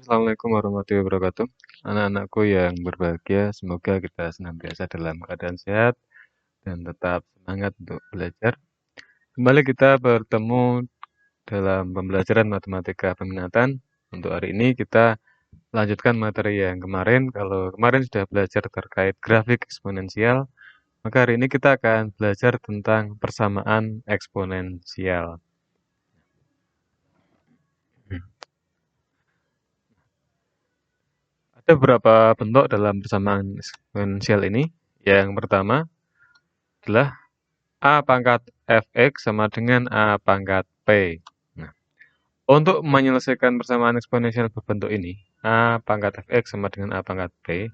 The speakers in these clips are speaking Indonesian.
Assalamualaikum warahmatullahi wabarakatuh. Anak-anakku yang berbahagia, semoga kita senantiasa dalam keadaan sehat dan tetap semangat untuk belajar. Kembali kita bertemu dalam pembelajaran matematika peminatan. Untuk hari ini kita lanjutkan materi yang kemarin. Kalau kemarin sudah belajar terkait grafik eksponensial, maka hari ini kita akan belajar tentang persamaan eksponensial. Ada beberapa bentuk dalam persamaan eksponensial ini. Yang pertama adalah A pangkat fx sama dengan A pangkat p. Nah, untuk menyelesaikan persamaan eksponensial berbentuk ini, A pangkat fx sama dengan A pangkat p,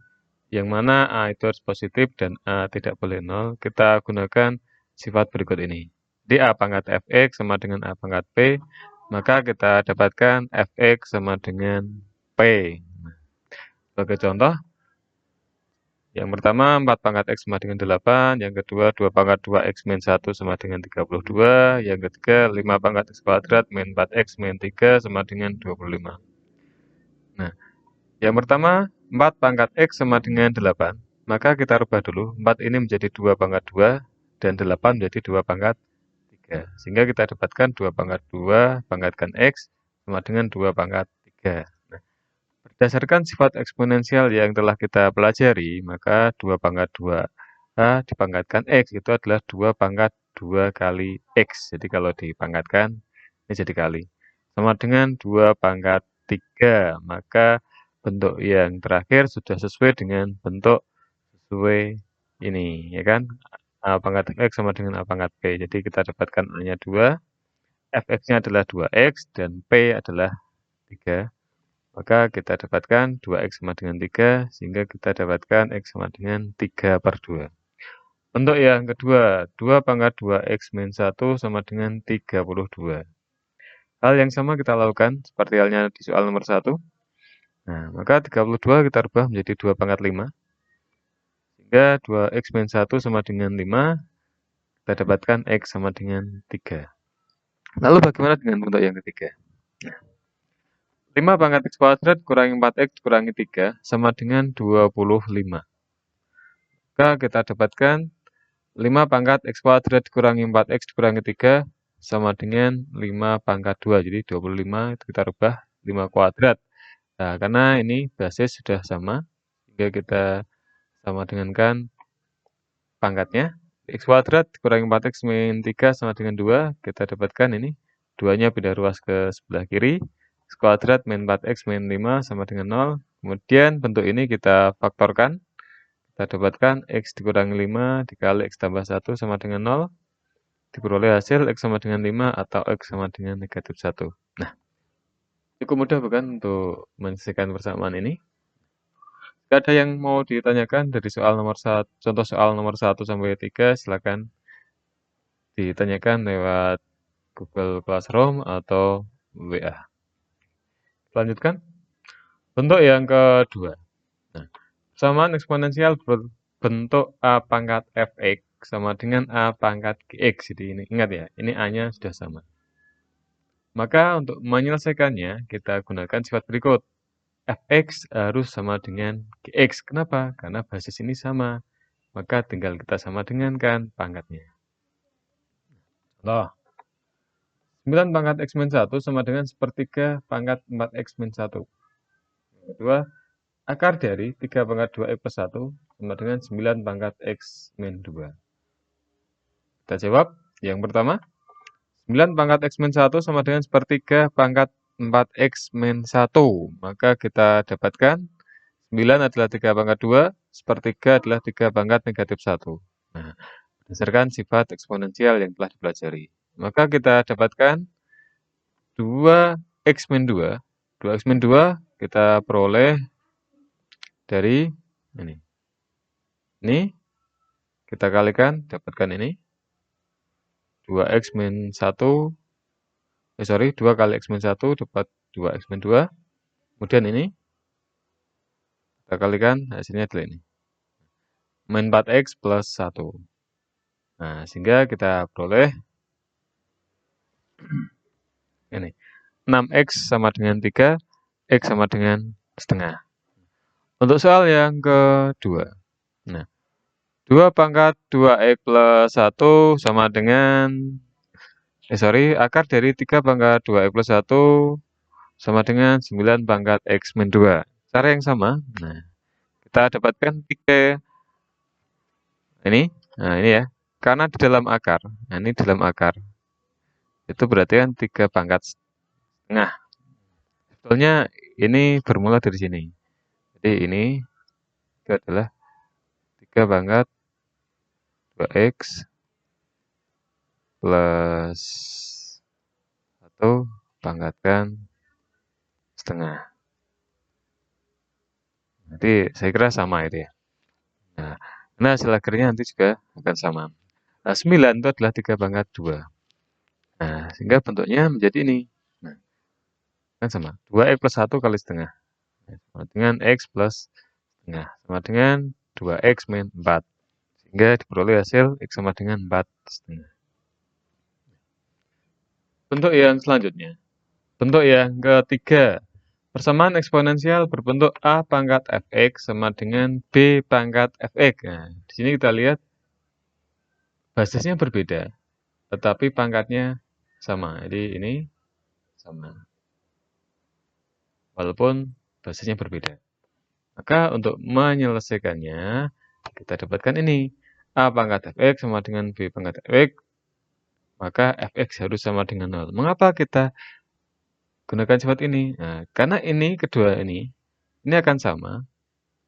yang mana A itu harus positif dan A tidak boleh nol, kita gunakan sifat berikut ini. Di A pangkat fx sama dengan A pangkat p, maka kita dapatkan fx sama dengan p. Sebagai contoh, yang pertama 4 pangkat X sama dengan 8, yang kedua 2 pangkat 2X min 1 sama dengan 32, yang ketiga 5 pangkat X kuadrat min 4X min 3 sama dengan 25. Nah, yang pertama 4 pangkat X sama dengan 8, maka kita rubah dulu, 4 ini menjadi 2 pangkat 2, dan 8 menjadi 2 pangkat 3. Sehingga kita dapatkan 2 pangkat 2 pangkatkan X sama dengan 2 pangkat 3. Berdasarkan sifat eksponensial yang telah kita pelajari, maka 2 pangkat 2A dipangkatkan X itu adalah 2 pangkat 2 kali X. Jadi kalau dipangkatkan, ini jadi kali. Sama dengan 2 pangkat 3, maka bentuk yang terakhir sudah sesuai dengan bentuk sesuai ini, ya kan? A pangkat X sama dengan A pangkat P. Jadi kita dapatkan A-nya 2, Fx-nya adalah 2X, dan P adalah 3. Maka kita dapatkan 2X sama dengan 3, sehingga kita dapatkan X sama dengan 3 per 2. Bentuk yang kedua, 2 pangkat 2X min 1 sama dengan 32. Hal yang sama kita lakukan, seperti halnya di soal nomor 1. Nah, maka 32 kita rubah menjadi 2 pangkat 5. Sehingga 2X min 1 sama dengan 5, kita dapatkan X sama dengan 3. Lalu bagaimana dengan bentuk yang ketiga? 5 pangkat X kuadrat kurangi 4X kurangi 3 sama dengan 25. Maka kita dapatkan 5 pangkat X kuadrat kurangi 4X kurangi 3 sama dengan 5 pangkat 2. Jadi 25 itu kita rubah 5 kuadrat. Nah, karena ini basis sudah sama, sehingga kita sama dengankan pangkatnya. X kuadrat kurangi 4X min 3 sama dengan 2, kita dapatkan ini. 2-nya pindah ruas ke sebelah kiri. X kuadrat min 4X min 5 sama dengan 0. Kemudian bentuk ini kita faktorkan. Kita dapatkan X dikurangi 5 dikali X tambah 1 sama dengan 0. Diperoleh hasil X sama dengan 5 atau X sama dengan negatif 1. Nah, cukup mudah bukan untuk menyelesaikan persamaan ini? Jika ada yang mau ditanyakan dari soal nomor 1, contoh soal nomor 1 sampai 3, silakan ditanyakan lewat Google Classroom atau WA. Lanjutkan. Bentuk yang kedua. Nah, persamaan eksponensial berbentuk A pangkat Fx sama dengan A pangkat Gx. Jadi ini ingat ya, ini A-nya sudah sama. Maka untuk menyelesaikannya, kita gunakan sifat berikut. Fx harus sama dengan Gx. Kenapa? Karena basis ini sama. Maka tinggal kita sama dengankan pangkatnya. Contoh. 9 pangkat X min 1 sama dengan sepertiga pangkat 4X min 1. Yang kedua, akar dari 3 pangkat 2X plus 1 sama dengan 9 pangkat X min 2. Kita jawab. Yang pertama, 9 pangkat X min 1 sama dengan sepertiga pangkat 4X min 1. Maka kita dapatkan 9 adalah 3 pangkat 2, sepertiga adalah 3 pangkat negatif 1. Nah, berdasarkan sifat eksponensial yang telah dipelajari. Maka kita dapatkan 2X min 2. 2X min 2 kita peroleh dari ini. Ini kita kalikan, dapatkan ini. 2X min 1. 2 kali X min 1 dapat 2X min 2. Kemudian ini. Kita kalikan, hasilnya adalah ini. Min 4X plus 1. Nah, sehingga kita peroleh ini. 6X sama dengan 3 X sama dengan setengah. Untuk soal yang kedua. Nah, 2 pangkat 2X plus 1 sama dengan akar dari 3 pangkat 2X plus 1 sama dengan 9 pangkat X min 2. Cara yang sama. Nah, kita dapatkan 3 ini. Nah, ini ya. Karena di dalam akar. Nah, ini dalam akar. Itu berarti kan 3 pangkat setengah. Sebetulnya ini bermula dari sini. Jadi ini itu adalah 3 pangkat 2X plus 1 pangkatkan setengah. Nanti saya kira sama itu ya. Nah, hasil akhirnya nanti juga akan sama. Nah, 9 itu adalah 3 pangkat 2. Nah, sehingga bentuknya menjadi ini. Nah, kan sama. 2X plus 1 kali setengah. Sama dengan X plus setengah. Sama dengan 2X min 4. Sehingga diperoleh hasil X sama dengan 4 setengah. Bentuk yang selanjutnya. Bentuk yang ketiga. Persamaan eksponensial berbentuk A pangkat fx sama dengan B pangkat fx. Nah, di sini kita lihat basisnya berbeda, tetapi pangkatnya sama. Jadi ini sama. Walaupun basisnya berbeda. Maka untuk menyelesaikannya, kita dapatkan ini. A pangkat fx sama dengan B pangkat fx, maka fx harus sama dengan 0. Mengapa kita gunakan sifat ini? Nah, karena ini kedua ini akan sama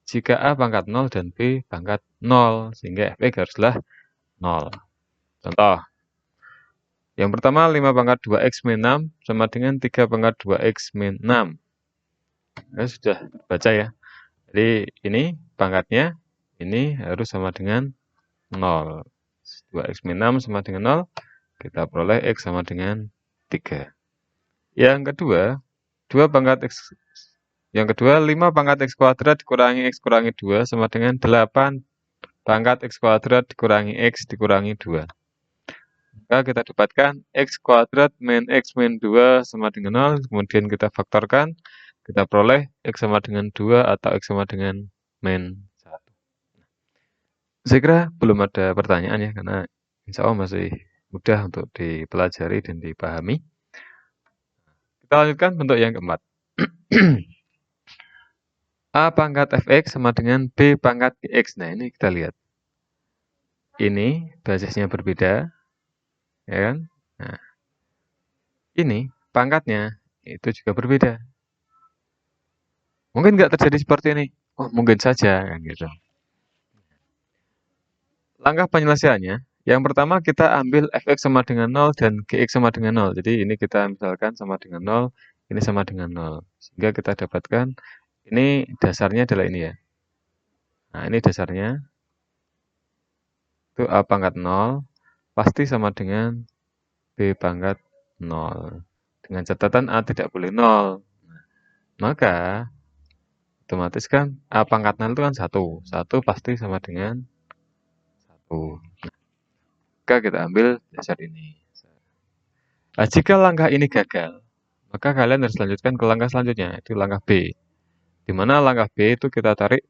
jika A pangkat 0 dan B pangkat 0, sehingga fx haruslah 0. Contoh, yang pertama 5 pangkat 2x min 6 sama dengan 3 pangkat 2x min 6. Ya, sudah baca ya. Jadi ini pangkatnya, ini harus sama dengan 0. 2x min 6 sama dengan 0, kita peroleh x sama dengan 3. Yang kedua, 2 pangkat x. Yang kedua, 5 pangkat x kuadrat dikurangi x kurangi 2 sama dengan 8 pangkat x kuadrat dikurangi x dikurangi 2. Maka kita dapatkan x kuadrat min x min 2 sama dengan 0. Kemudian kita faktorkan. Kita peroleh x sama dengan 2 atau x sama dengan min 1. Saya kira belum ada pertanyaan ya, karena insya Allah masih mudah untuk dipelajari dan dipahami. Kita lanjutkan bentuk yang keempat. A pangkat fx sama dengan B pangkat gx. Nah, ini kita lihat. Ini basisnya berbeda. Ya kan? Nah, ini pangkatnya itu juga berbeda. Mungkin nggak terjadi seperti ini. Oh, mungkin saja kan gitu. Langkah penyelesaiannya, yang pertama kita ambil fx sama dengan 0 dan gx sama dengan 0. Jadi ini kita misalkan sama dengan 0, ini sama dengan 0. Sehingga kita dapatkan ini dasarnya adalah ini ya. Nah, ini dasarnya itu A pangkat 0 pasti sama dengan B pangkat 0. Dengan catatan A tidak boleh 0. Maka otomatis kan A pangkat 0 itu kan 1. 1 pasti sama dengan 1. Maka kita ambil dasar ini. Nah, jika langkah ini gagal, maka kalian harus lanjutkan ke langkah selanjutnya, itu langkah B. Di mana langkah B itu kita tarik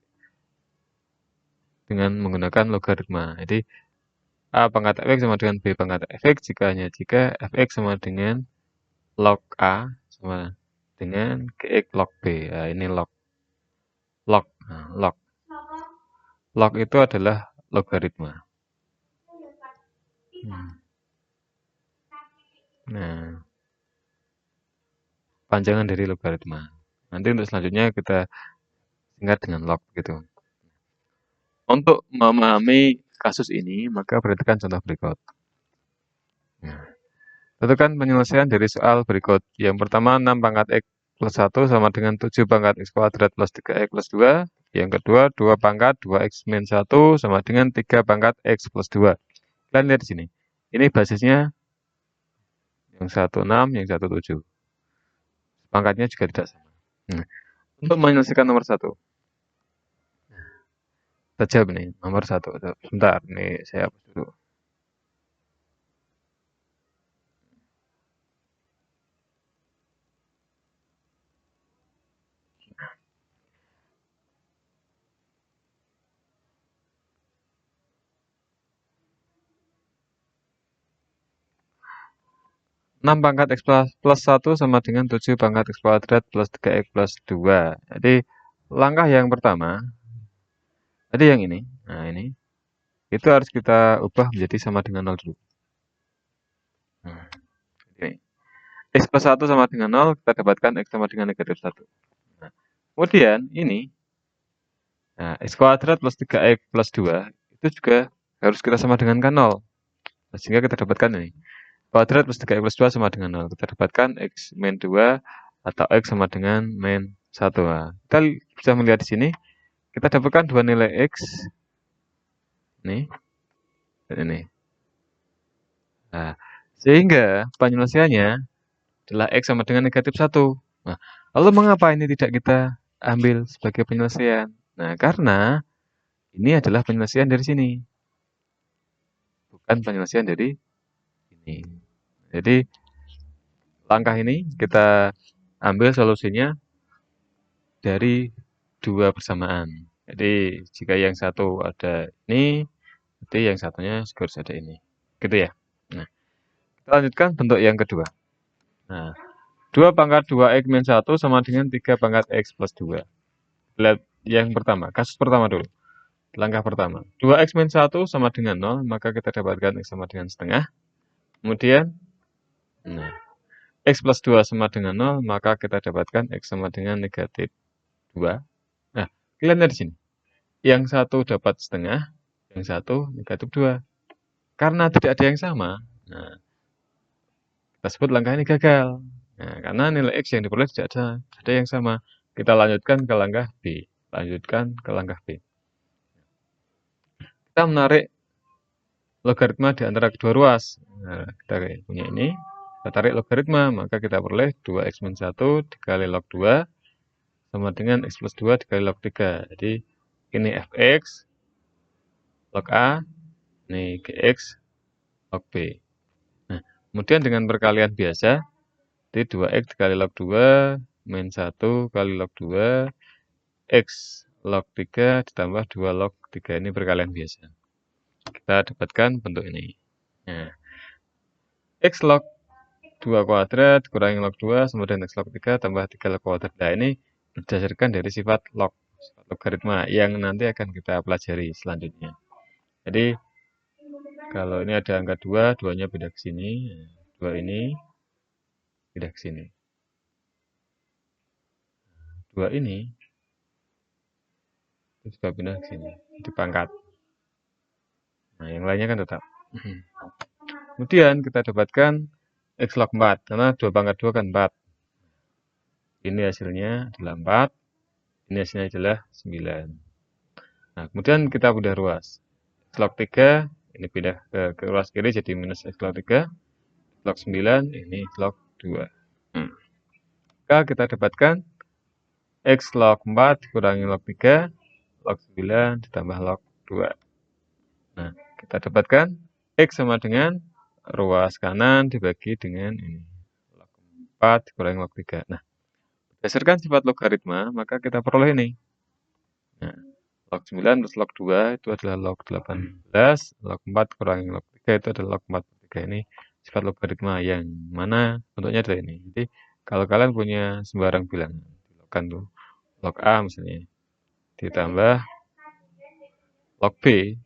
dengan menggunakan logaritma. Jadi A pangkat fx sama dengan B pangkat fx jika fx sama dengan log A sama dengan gx log B. Nah, ini log. Nah, log. Log itu adalah logaritma. Nah, panjangan dari logaritma. Nanti untuk selanjutnya kita singkat dengan log gitu. Untuk memahami kasus ini, maka perhatikan contoh berikut. Nah, tentukan penyelesaian dari soal berikut. Yang pertama 6 pangkat x plus 1 sama dengan 7 pangkat x kuadrat plus 3x plus 2. Yang kedua 2 pangkat 2x min 1 sama dengan 3 pangkat x plus 2. Kalian lihat di sini. Ini basisnya yang 16, yang 17. Pangkatnya juga tidak sama. Nah, untuk menyelesaikan nomor 1. Kita jawab nih, nomor 1. Sebentar, nih saya hapus dulu. 6 pangkat X plus 1 sama dengan 7 pangkat X kuadrat plus 3X plus 2. Jadi, langkah yang pertama, tadi yang ini, nah ini, itu harus kita ubah menjadi sama dengan 0 dulu. Nah, ini. X plus 1 sama dengan 0, kita dapatkan X sama dengan negatif 1. Nah, kemudian, ini, nah, X kuadrat plus 3X plus 2, itu juga harus kita sama dengan 0. Nah, sehingga kita dapatkan ini. Kuadrat plus 3X plus 2 sama dengan 0. Kita dapatkan X min 2 atau X sama dengan min 1. Nah, kita bisa melihat di sini, kita dapatkan dua nilai X. Ini. Dan ini. Nah, sehingga penyelesaiannya adalah X sama dengan negatif 1. Nah, lalu mengapa ini tidak kita ambil sebagai penyelesaian? Nah, karena ini adalah penyelesaian dari sini. Bukan penyelesaian dari ini. Jadi, langkah ini kita ambil solusinya dari dua persamaan. Jadi, jika yang satu ada ini, berarti yang satunya juga harus ada ini. Gitu ya. Nah, kita lanjutkan bentuk yang kedua. Nah, 2 pangkat 2X min 1 sama dengan 3 pangkat X plus 2. Lihat yang pertama, kasus pertama dulu. Langkah pertama, 2X min 1 sama dengan 0, maka kita dapatkan X sama dengan setengah. Kemudian, nah, X plus 2 sama dengan 0, maka kita dapatkan X sama dengan negatif 2. Nah, kalian lihat di sini. Yang satu dapat setengah, yang satu negatif 2. Karena tidak ada yang sama, nah, kita sebut langkah ini gagal. Nah, karena nilai X yang diperoleh tidak ada yang sama. Kita lanjutkan ke langkah B. Lanjutkan ke langkah B. Kita menarik logaritma di antara kedua ruas. Nah, kita punya ini. Kita tarik logaritma, maka kita peroleh 2X min 1 dikali log 2 sama dengan X plus 2 dikali log 3. Jadi, ini Fx log A, ini Gx log B. Nah, kemudian dengan perkalian biasa, jadi 2X dikali log 2 min 1 kali log 2 X log 3 ditambah 2 log 3. Ini perkalian biasa. Kita dapatkan bentuk ini. Nah, X log 2 kuadrat kurangi log 2 sama dengan X log 3 tambah 3 log kuadrat. Nah, ini berdasarkan dari sifat logaritma yang nanti akan kita pelajari selanjutnya. Jadi, kalau ini ada angka 2, 2-nya pindah ke sini. 2 ini pindah ke sini. 2 ini itu juga pindah ke sini. Di pangkat. Nah, yang lainnya kan tetap. Kemudian kita dapatkan X log 4. Karena 2 pangkat 2 kan 4. Ini hasilnya adalah 4. Ini hasilnya adalah 9. Nah, kemudian kita pindah ruas. X log 3, ini pindah ke ruas kiri jadi minus X log 3. X log 9, ini X log 2. Maka kita dapatkan X log 4 dikurangi log 3, log 9 ditambah log 2. Nah, kita dapatkan X sama dengan ruas kanan dibagi dengan ini. Log 4 dikurangi log 3. Nah, berdasarkan sifat logaritma, maka kita peroleh ini. Nah, log 9 plus log 2 itu adalah log 18, log 4 kurangi log 3 itu adalah log 4 per 3. Ini sifat logaritma yang mana bentuknya adalah ini. Jadi, kalau kalian punya sembarang bilangan, dilogkan tuh, log A misalnya, ditambah log B.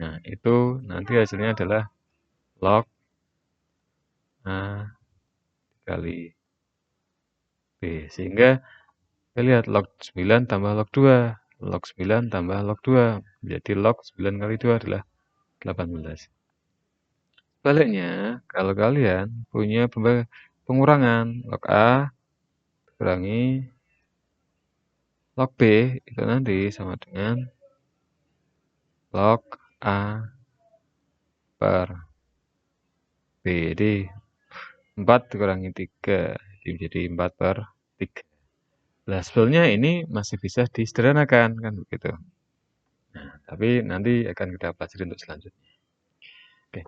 Nah, itu nanti hasilnya adalah log A dikali B. Sehingga kita lihat log 9 tambah log 2. Log 9 tambah log 2. Jadi log 9 kali 2 adalah 18. Sebaliknya, kalau kalian punya pengurangan log A kurangi log B, itu nanti sama dengan log A per B. Jadi 4 dikurangi 3, jadi menjadi 4 per 3. Nah, sebenarnya ini masih bisa disederhanakan, kan begitu. Nah, tapi nanti akan kita pelajari untuk selanjutnya. Oke.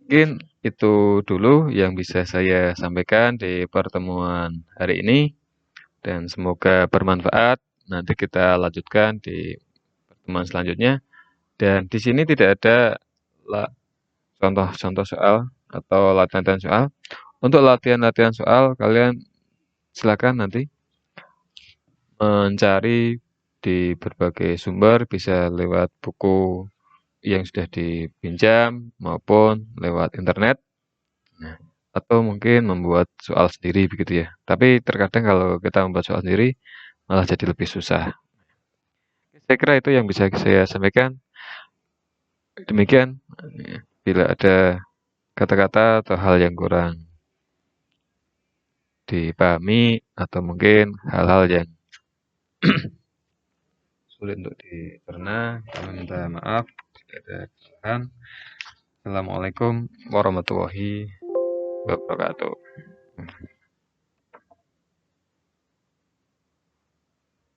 Mungkin itu dulu yang bisa saya sampaikan di pertemuan hari ini. Dan semoga bermanfaat. Nanti kita lanjutkan di pertemuan selanjutnya. Dan di sini tidak ada contoh-contoh soal atau latihan soal. Untuk latihan-latihan soal, kalian silakan nanti mencari di berbagai sumber, bisa lewat buku yang sudah dipinjam maupun lewat internet. Nah, atau mungkin membuat soal sendiri begitu ya. Tapi terkadang kalau kita membuat soal sendiri malah jadi lebih susah. Saya kira itu yang bisa saya sampaikan. Demikian, bila ada kata-kata atau hal yang kurang dipahami atau mungkin hal-hal yang sulit untuk dicerna, kami minta maaf jika ada kesalahan. Assalamualaikum warahmatullahi wabarakatuh.